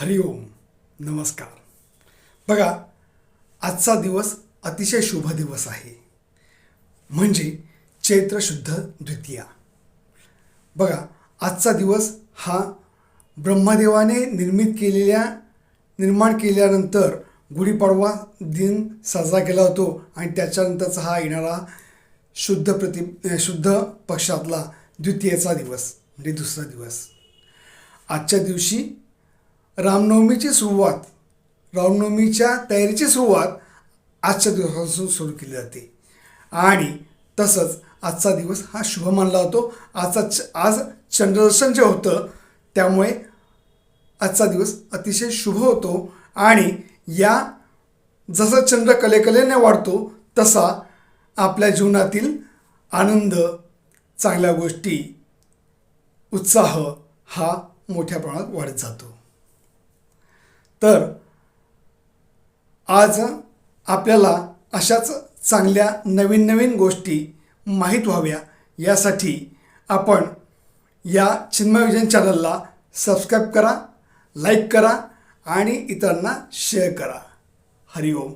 हरिओम नमस्कार. बघा, आजचा दिवस अतिशय शुभ दिवस आहे, म्हणजे चैत्र शुद्ध द्वितीया. बघा, आजचा दिवस हा ब्रह्मदेवाने निर्माण केल्यानंतर गुढीपाडवा दिन साजरा केला होतो आणि त्याच्यानंतरचा हा येणारा शुद्ध पक्षातला द्वितीयेचा दिवस म्हणजे दुसरा दिवस. आजच्या दिवशी रामनवमीच्या तयारीची सुरुवात आजच्या दिवसापासून सुरू केली जाते आणि तसंच आजचा दिवस हा शुभ मानला जातो. आज चंद्रदर्शन जे होतं त्यामुळे आजचा दिवस अतिशय शुभ होतो आणि जसं चंद्र कलेने वाढतो तसा आपल्या जीवनातील आनंद, चांगल्या गोष्टी, उत्साह हा मोठ्या प्रमाणात वाढत जातो. तर आज आपल्याला अशाच चांगल्या नवीन गोष्टी माहीत व्हाव्या यासाठी आपण या चिन्मय विजन चॅनलला सबस्क्राईब करा, लाईक करा आणि इतरांना शेअर करा. हरिओम.